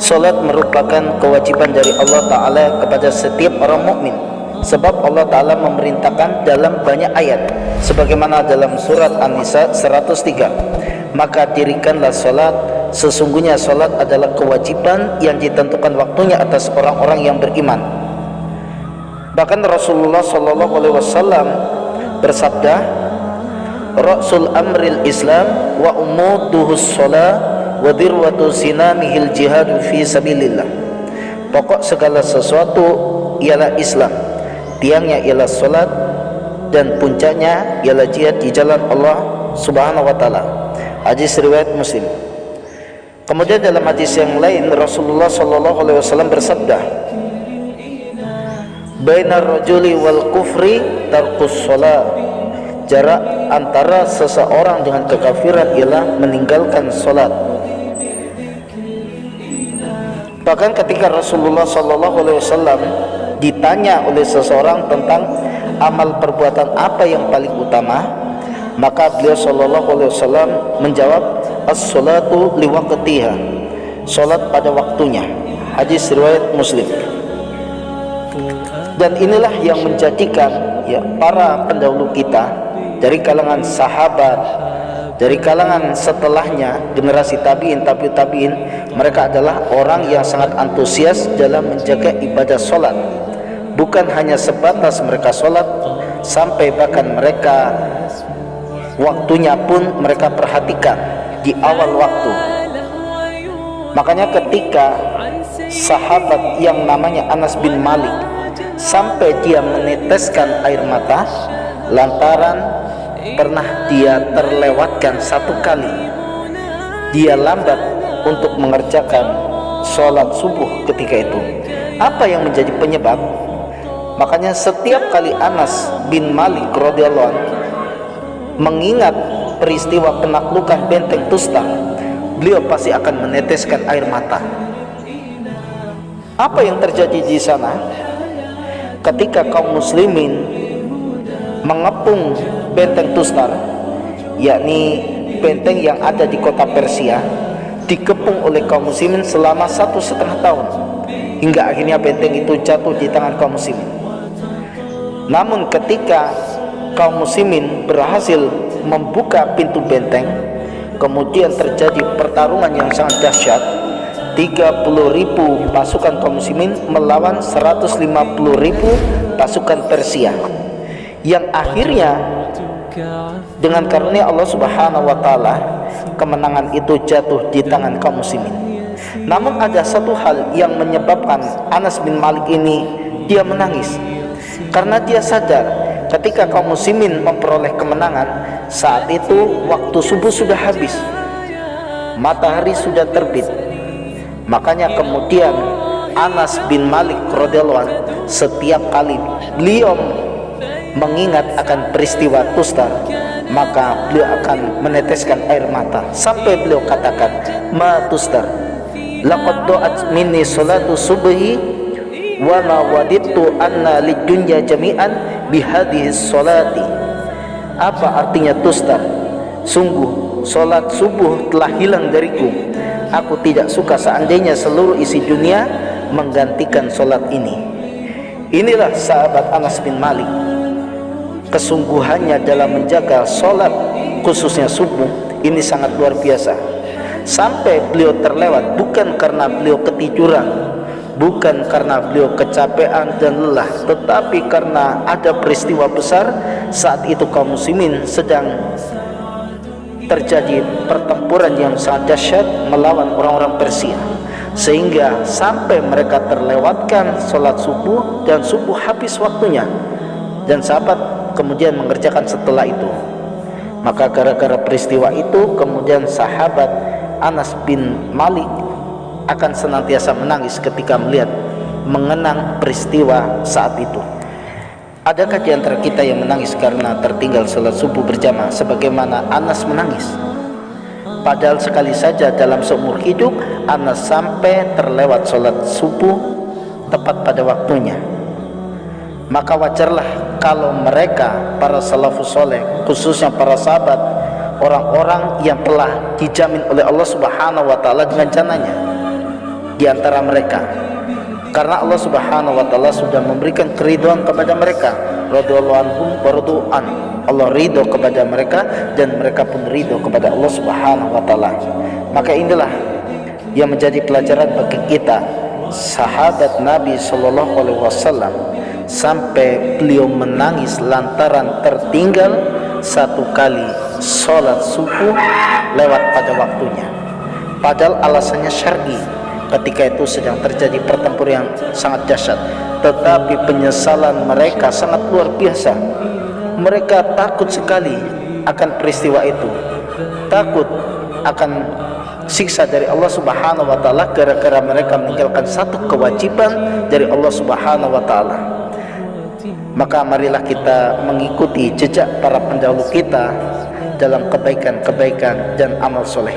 Salat merupakan kewajiban dari Allah Ta'ala kepada setiap orang mukmin, sebab Allah Ta'ala memerintahkan dalam banyak ayat, sebagaimana dalam surat An-Nisa 103, maka dirikanlah salat, sesungguhnya salat adalah kewajiban yang ditentukan waktunya atas orang-orang yang beriman. Bahkan Rasulullah SAW bersabda, Rasul amril Islam wa umuduhus salat wa dirwatu sinamihil jihadu fi sabilillah. Pokok segala sesuatu ialah Islam, tiangnya ialah salat, dan puncaknya ialah jihad di jalan Allah Subhanahu wa taala. Hadis riwayat Muslim. Kemudian dalam hadis yang lain Rasulullah SAW bersabda, bainar rajuli wal kufri tarkus shalah. Jarak antara seseorang dengan kekafiran ialah meninggalkan salat. Bahkan ketika Rasulullah SAW ditanya oleh seseorang tentang amal perbuatan apa yang paling utama, maka beliau SAW menjawab, as-salatu liwaqtiha, salat pada waktunya. Hadis riwayat Muslim. Dan inilah yang menjadikan para pendahulu kita dari kalangan sahabat, dari kalangan setelahnya generasi tabi'in, tabi'ut tabi'in, mereka adalah orang yang sangat antusias dalam menjaga ibadah solat. Bukan hanya sebatas mereka solat, sampai bahkan mereka waktunya pun mereka perhatikan di awal waktu. Makanya ketika sahabat yang namanya Anas bin Malik sampai dia meneteskan air mata lantaran pernah dia terlewatkan satu kali, dia lambat untuk mengerjakan sholat subuh ketika itu. Apa yang menjadi penyebab? Makanya setiap kali Anas bin Malik radhiyallahu anhu mengingat peristiwa penaklukan benteng Tustar, beliau pasti akan meneteskan air mata. Apa yang terjadi di sana? Ketika kaum muslimin mengepung benteng Tustar, yakni benteng yang ada di kota Persia, dikepung oleh kaum muslimin selama 1,5 tahun, hingga akhirnya benteng itu jatuh di tangan kaum muslimin. Namun ketika kaum muslimin berhasil membuka pintu benteng, kemudian terjadi pertarungan yang sangat dahsyat. 30.000 pasukan kaum muslimin melawan 150.000 pasukan Persia, yang akhirnya dengan karunia Allah Subhanahu wa taala kemenangan itu jatuh di tangan kaum muslimin. Namun ada satu hal yang menyebabkan Anas bin Malik ini dia menangis, karena dia sadar ketika kaum muslimin memperoleh kemenangan, saat itu waktu subuh sudah habis, matahari sudah terbit. Makanya kemudian Anas bin Malik radhiyallahu anhu setiap kali beliau mengingat akan peristiwa Tustar, maka beliau akan meneteskan air mata sampai beliau katakan, ma Tustar laqad do'at minni salatu subhi wa ma wadittu anna lidunya jami'an bihadhihi salati. Apa artinya Tustar? Sungguh salat subuh telah hilang dariku. Aku tidak suka seandainya seluruh isi dunia menggantikan salat ini. Inilah sahabat Anas bin Malik, kesungguhannya dalam menjaga salat khususnya subuh ini sangat luar biasa. Sampai beliau terlewat bukan karena beliau ketiduran, bukan karena beliau kecapean dan lelah, tetapi karena ada peristiwa besar. Saat itu kaum muslimin sedang terjadi pertempuran yang sangat dahsyat melawan orang-orang Persia, sehingga sampai mereka terlewatkan sholat subuh dan subuh habis waktunya, dan sahabat kemudian mengerjakan setelah itu. Maka gara-gara peristiwa itu kemudian sahabat Anas bin Malik akan senantiasa menangis ketika melihat mengenang peristiwa saat itu. Adakah di antara kita yang menangis karena tertinggal salat subuh berjamaah sebagaimana Anas menangis? Padahal sekali saja dalam seumur hidup Anas sampai terlewat salat subuh tepat pada waktunya. Maka wajarlah kalau mereka para salafus soleh, khususnya para sahabat, orang-orang yang telah dijamin oleh Allah Subhanahu wa taala dengan jannahnya, di antara mereka, karena Allah Subhanahu wa taala sudah memberikan keridhaan kepada mereka. Radhiyallahu anhum wa radu an. Allah ridho kepada mereka dan mereka pun ridho kepada Allah Subhanahu wa taala. Maka inilah yang menjadi pelajaran bagi kita, sahabat Nabi sallallahu alaihi wasallam, sampai beliau menangis lantaran tertinggal satu kali sholat subuh lewat pada waktunya, padahal alasannya syar'i. Ketika itu sedang terjadi pertempuran yang sangat dahsyat, tetapi penyesalan mereka sangat luar biasa. Mereka takut sekali akan peristiwa itu, takut akan siksa dari Allah Subhanahu wa taala gara-gara mereka meninggalkan satu kewajiban dari Allah Subhanahu wa taala. Maka marilah kita mengikuti jejak para pendahulu kita dalam kebaikan-kebaikan dan amal soleh.